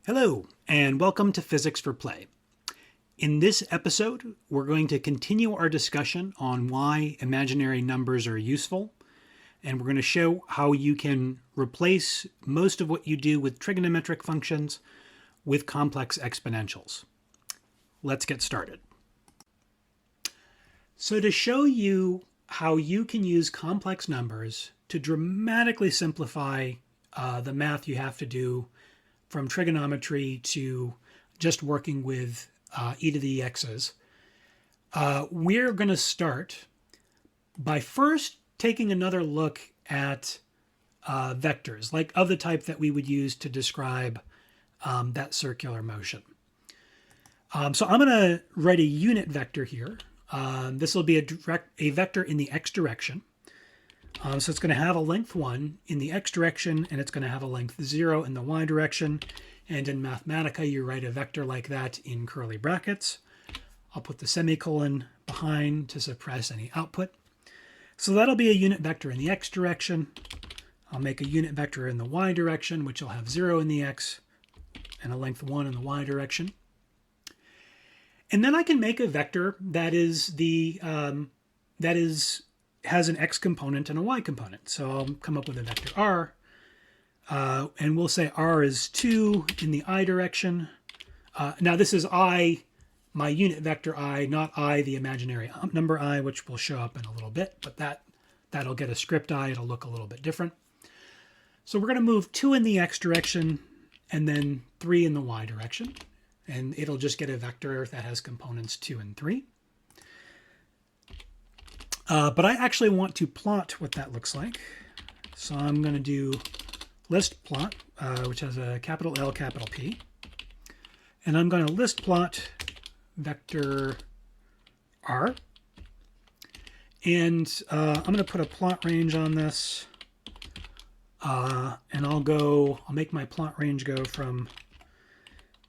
Hello, and welcome to Physics for Play. In this episode, we're going to continue our discussion on why imaginary numbers are useful, and we're going to show how you can replace most of what you do with trigonometric functions with complex exponentials. Let's get started. So to show you how you can use complex numbers to dramatically simplify the math you have to do from trigonometry to just working with e to the x's, we're going to start by first taking another look at vectors, like of the type that we would use to describe that circular motion. So I'm going to write a unit vector here. This will be a vector in the x direction. So it's going to have a length 1 in the x direction, and it's going to have a length 0 in the y direction. And in Mathematica, you write a vector like that in curly brackets. I'll put the semicolon behind to suppress any output. So that'll be a unit vector in the x direction. I'll make a unit vector in the y direction, which will have 0 in the x and a length 1 in the y direction. And then I can make a vector that has an x component and a y component. So I'll come up with a vector r, and we'll say r is 2 in the I direction. Now this is I, my unit vector I, not I, the imaginary number I, which will show up in a little bit, but that'll get a script I, it'll look a little bit different. So we're going to move 2 in the x direction and then 3 in the y direction, and it'll just get a vector that has components 2 and 3. But I actually want to plot what that looks like. So I'm going to do list plot, which has a capital L, capital P. And I'm going to list plot vector R. And I'm going to put a plot range on this. And I'll make my plot range go from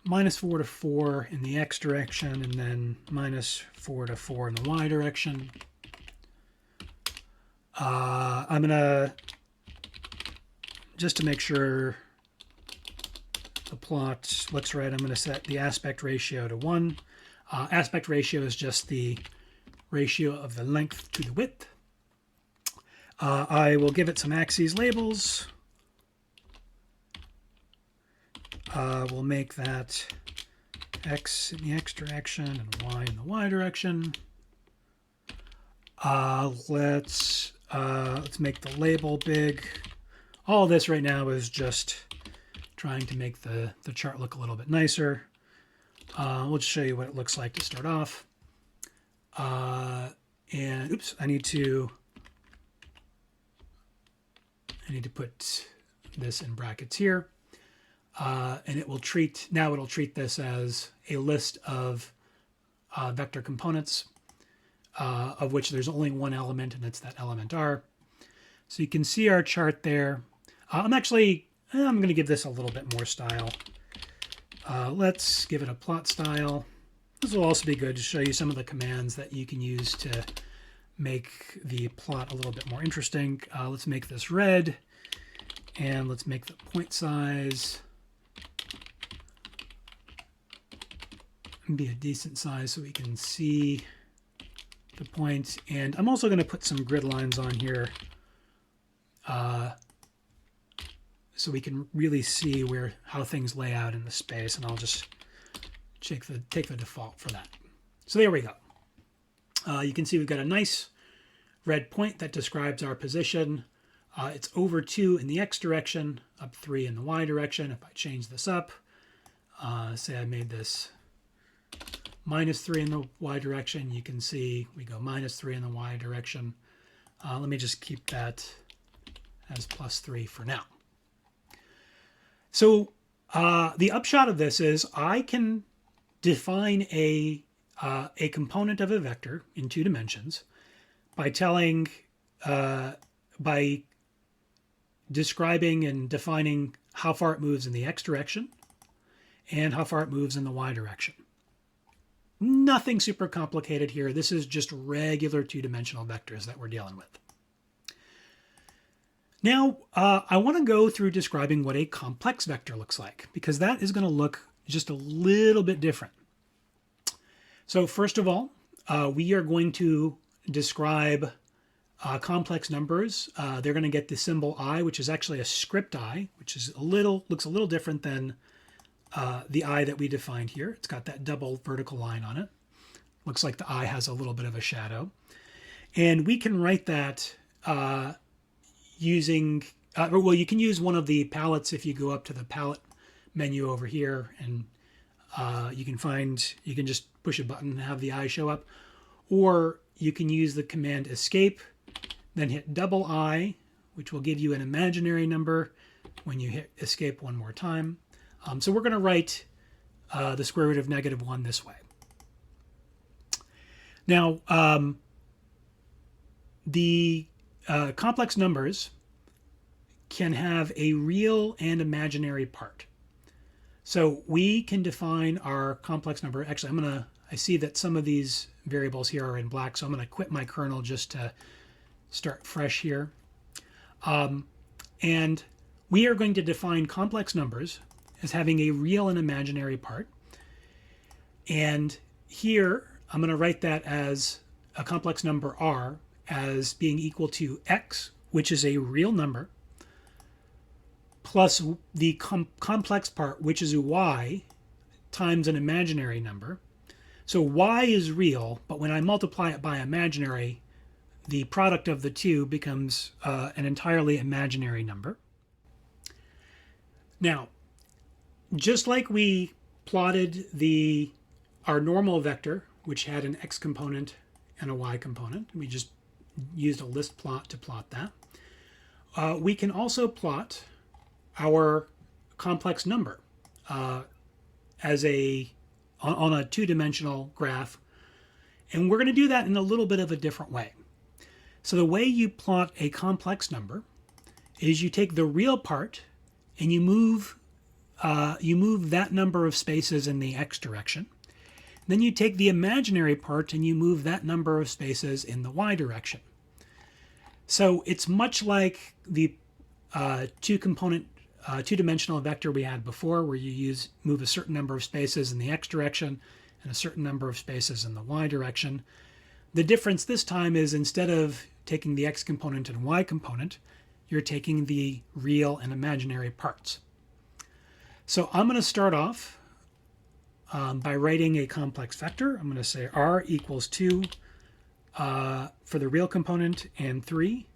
-4 to 4 in the x direction, and then -4 to 4 in the y direction. I'm going to, just to make sure the plot looks right, I'm going to set the aspect ratio to 1. Aspect ratio is just the ratio of the length to the width. I will give it some axes labels. We'll make that x in the x direction and y in the y direction. Let's make the label big. All this right now is just trying to make the chart look a little bit nicer. We'll just show you what it looks like to start off. And oops, I need to put this in brackets here. And it'll treat this as a list of vector components, of which there's only one element, and it's that element r. So you can see our chart there. I'm going to give this a little bit more style. Let's give it a plot style. This will also be good to show you some of the commands that you can use to make the plot a little bit more interesting. Let's make this red, and let's make the point size be a decent size so we can see the point. And I'm also going to put some grid lines on here so we can really see how things lay out in the space, and I'll just take the default for that. So there we go. You can see we've got a nice red point that describes our position. It's over 2 in the x direction, up 3 in the y direction. If I change this up, say I made this -3 in the y direction, you can see we go -3 in the y direction. Let me just keep that as +3 for now. So the upshot of this is I can define a component of a vector in 2 dimensions by describing and defining how far it moves in the x direction and how far it moves in the y direction. Nothing super complicated here. This is just regular 2-dimensional vectors that we're dealing with. Now, I want to go through describing what a complex vector looks like, because that is going to look just a little bit different. So first of all, we are going to describe complex numbers. They're going to get the symbol I, which is actually a script I, which is looks a little different than the I that we defined here. It's got that double vertical line on it. Looks like the I has a little bit of a shadow. And we can write that using, well, you can use one of the palettes if you go up to the palette menu over here, and you can just push a button and have the I show up. Or you can use the command escape, then hit double I, which will give you an imaginary number when you hit escape one more time. So we're going to write the square root of -1 this way. Now, the complex numbers can have a real and imaginary part. So we can define our complex number. Actually, I see that some of these variables here are in black, so I'm going to quit my kernel just to start fresh here. And we are going to define complex numbers as having a real and imaginary part. And here, I'm going to write that as a complex number R as being equal to x, which is a real number, plus the complex part, which is a y, times an imaginary number. So y is real, but when I multiply it by imaginary, the product of the two becomes an entirely imaginary number. Now, just like we plotted our normal vector, which had an x component and a y component, we just used a list plot to plot that. We can also plot our complex number as on a two-dimensional graph, and we're going to do that in a little bit of a different way. So the way you plot a complex number is you take the real part and you move that number of spaces in the x direction. Then you take the imaginary part and you move that number of spaces in the y direction. So it's much like the two-dimensional vector we had before, where you move a certain number of spaces in the x direction and a certain number of spaces in the y direction. The difference this time is, instead of taking the x component and y component, you're taking the real and imaginary parts. So I'm going to start off by writing a complex vector. I'm going to say r equals 2 for the real component and 3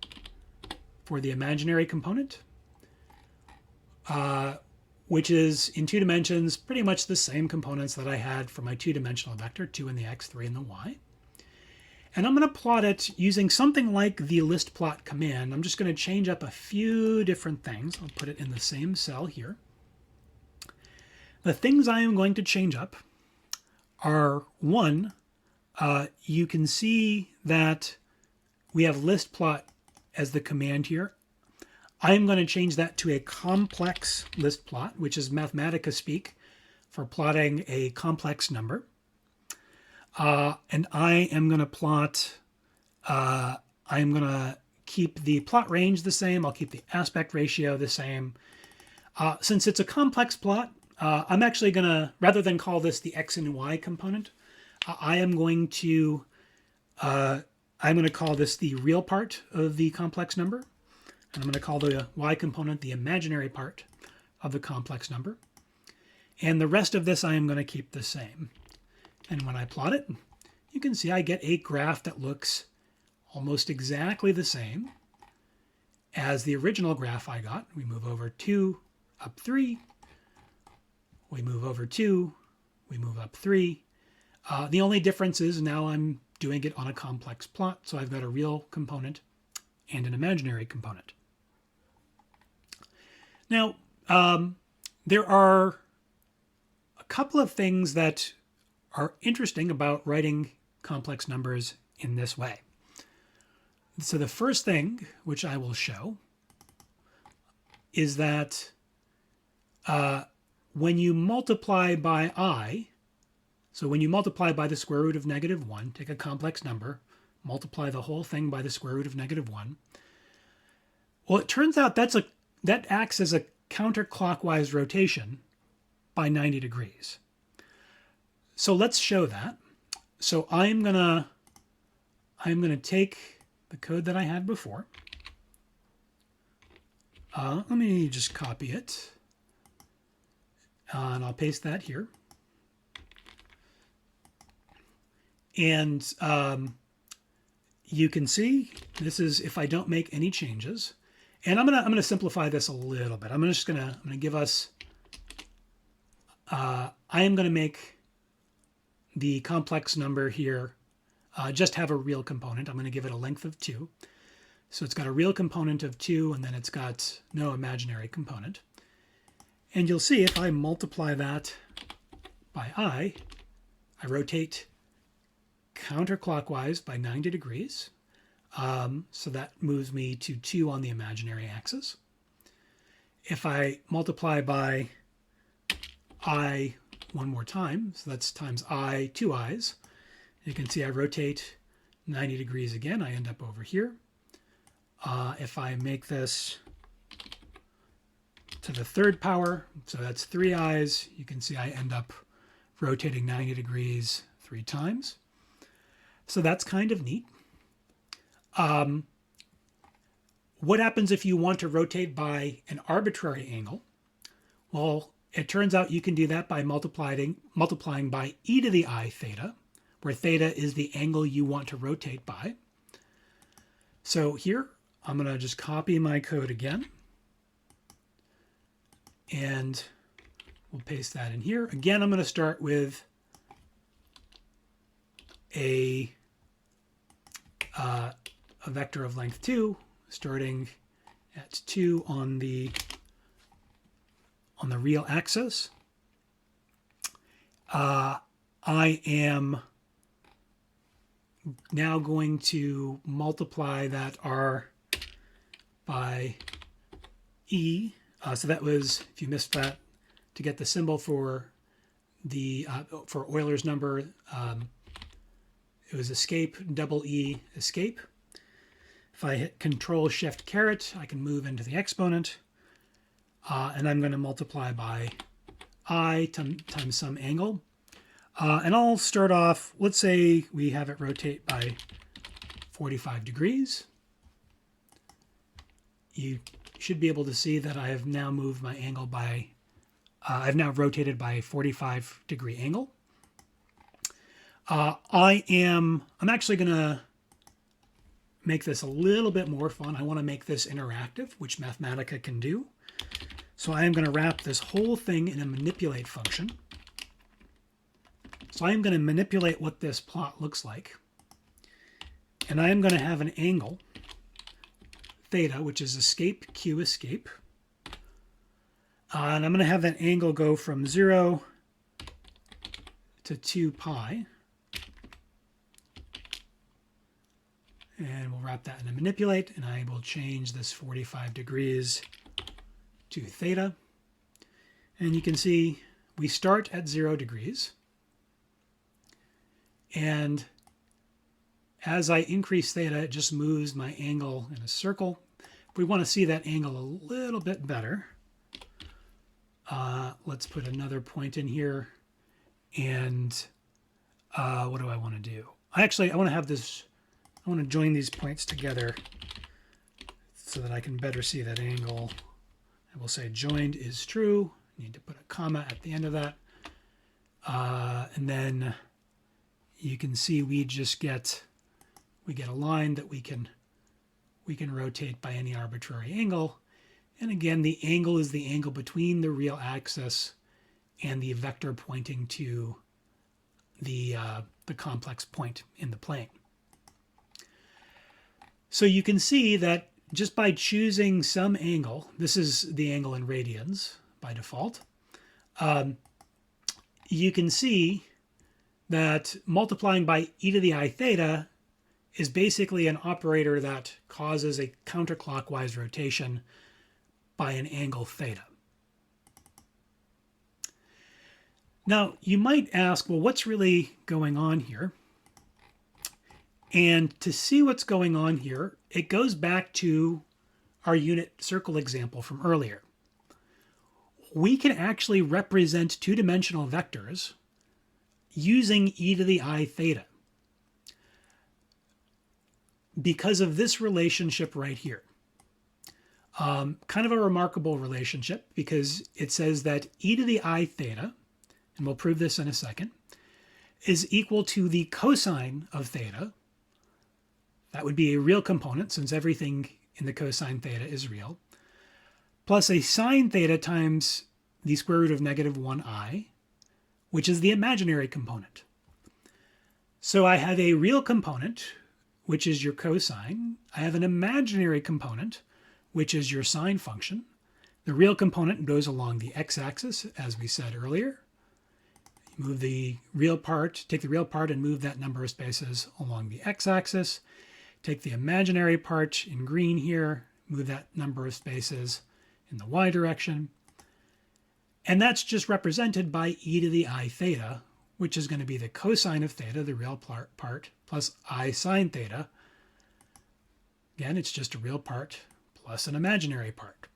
for the imaginary component, which is in 2 dimensions pretty much the same components that I had for my two-dimensional vector, 2 in the x, 3 in the y. And I'm going to plot it using something like the list plot command. I'm just going to change up a few different things. I'll put it in the same cell here. The things I am going to change up are, one, you can see that we have list plot as the command here. I'm going to change that to a complex list plot, which is Mathematica speak for plotting a complex number. And I am going to plot, I am going to keep the plot range the same. I'll keep the aspect ratio the same. Since it's a complex plot, I'm actually going to, rather than call this the x and y component, I'm going to call this the real part of the complex number. And I'm going to call the y component the imaginary part of the complex number. And the rest of this I am going to keep the same. And when I plot it, you can see I get a graph that looks almost exactly the same as the original graph I got. We move over 2, up 3. We move over 2. We move up 3. The only difference is now I'm doing it on a complex plot, so I've got a real component and an imaginary component. Now, there are a couple of things that are interesting about writing complex numbers in this way. So the first thing which I will show is that when you multiply by I, so when you multiply by the square root of -1, take a complex number, multiply the whole thing by the square root of -1, Well, it turns out that acts as a counterclockwise rotation by 90 degrees. So let's show that. So I'm gonna take the code that I had before. Let me just copy it. And I'll paste that here. And you can see this is if I don't make any changes. And I'm gonna simplify this a little bit. I'm gonna give us. I am gonna make the complex number here just have a real component. I'm going to give it a length of 2. So it's got a real component of 2, and then it's got no imaginary component. And you'll see if I multiply that by I rotate counterclockwise by 90 degrees. So that moves me to 2 on the imaginary axis. If I multiply by I one more time, so that's times I, 2 i's, you can see I rotate 90 degrees again. I end up over here. If I make this to the 3rd power, so that's 3 i's, you can see I end up rotating 90 degrees 3 times. So that's kind of neat. What happens if you want to rotate by an arbitrary angle? Well, it turns out you can do that by multiplying by e to the I theta, where theta is the angle you want to rotate by. So here, I'm going to just copy my code again. And we'll paste that in here. Again, I'm going to start with a vector of length 2, starting at 2 on the real axis. I am now going to multiply that r by e. So that was, if you missed that, to get the symbol for the for Euler's number, it was escape, double E, escape. If I hit Control Shift caret, I can move into the exponent, and I'm going to multiply by I times some angle. And I'll start off, let's say we have it rotate by 45 degrees. You should be able to see that I have now moved my angle by, I've now rotated by a 45 degree angle. I'm actually going to make this a little bit more fun. I want to make this interactive, which Mathematica can do. So I am going to wrap this whole thing in a manipulate function. So I am going to manipulate what this plot looks like. And I am going to have an angle, theta, which is escape, Q escape. And I'm going to have that angle go from 0 to 2 pi. And we'll wrap that in a manipulate, and I will change this 45 degrees to theta. And you can see we start at 0 degrees. And as I increase theta, it just moves my angle in a circle. If we want to see that angle a little bit better, let's put another point in here. And what do I want to do? I want to have this, I want to join these points together so that I can better see that angle. I will say joined is true. I need to put a comma at the end of that. And then you can see we get a line that we can rotate by any arbitrary angle. And again, the angle is the angle between the real axis and the vector pointing to the complex point in the plane. So you can see that just by choosing some angle, this is the angle in radians by default, you can see that multiplying by e to the I theta is basically an operator that causes a counterclockwise rotation by an angle theta. Now, you might ask, well, what's really going on here? And to see what's going on here, it goes back to our unit circle example from earlier. We can actually represent two-dimensional vectors using e to the I theta because of this relationship right here. Kind of a remarkable relationship because it says that e to the I theta, and we'll prove this in a second, is equal to the cosine of theta. That would be a real component since everything in the cosine theta is real, plus a sine theta times the square root of -1i, which is the imaginary component. So I have a real component, which is your cosine. I have an imaginary component, which is your sine function. The real component goes along the x-axis, as we said earlier. Move the real part, take the real part and move that number of spaces along the x-axis. Take the imaginary part in green here, move that number of spaces in the y direction. And that's just represented by e to the I theta, which is going to be the cosine of theta, the real part, plus I sine theta. Again, it's just a real part plus an imaginary part.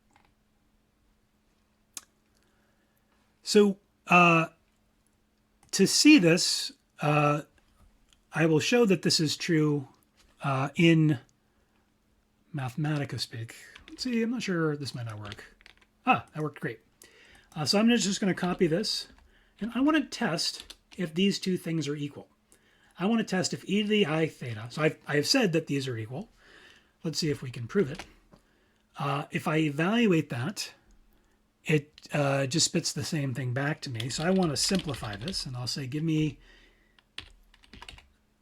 So to see this, I will show that this is true in Mathematica speak. Let's see, I'm not sure, this might not work. Ah, that worked great. So I'm just going to copy this, and I want to test if these two things are equal. I want to test if e to the I theta, so I have said that these are equal. Let's see if we can prove it. If I evaluate that, it just spits the same thing back to me. So I want to simplify this, and I'll say give me,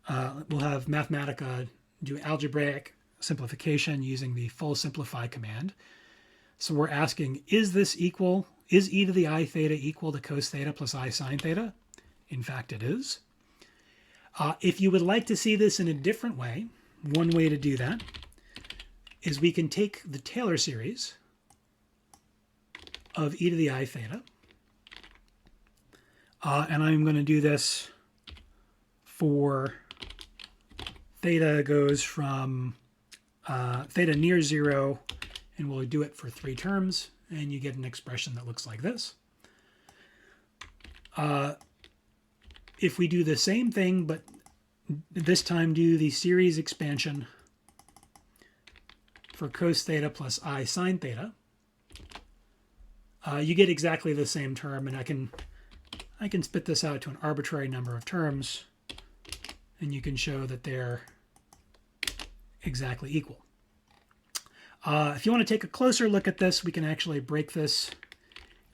we'll have Mathematica do algebraic simplification using the full simplify command. So we're asking, is this equal, is e to the I theta equal to cos theta plus I sine theta? In fact, it is. If you would like to see this in a different way, one way to do that is we can take the Taylor series of e to the I theta, and I'm going to do this for theta goes from theta near 0, and we'll do it for 3 terms, and you get an expression that looks like this. If we do the same thing, but this time do the series expansion for cos theta plus I sine theta, you get exactly the same term, and I can spit this out to an arbitrary number of terms, and you can show that they're exactly equal. If you want to take a closer look at this, we can actually break this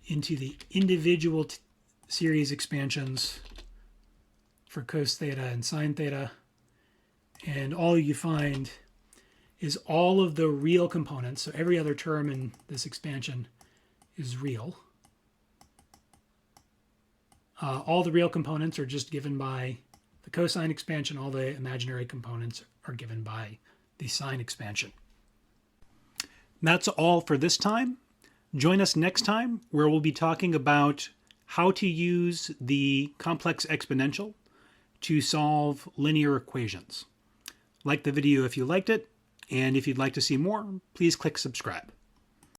into the individual series expansions for cos theta and sine theta, and all you find is all of the real components, so every other term in this expansion is real. All the real components are just given by the cosine expansion. All the imaginary components are given by the sine expansion. That's all for this time. Join us next time where we'll be talking about how to use the complex exponential to solve linear equations. Like the video if you liked it, and if you'd like to see more, please click subscribe.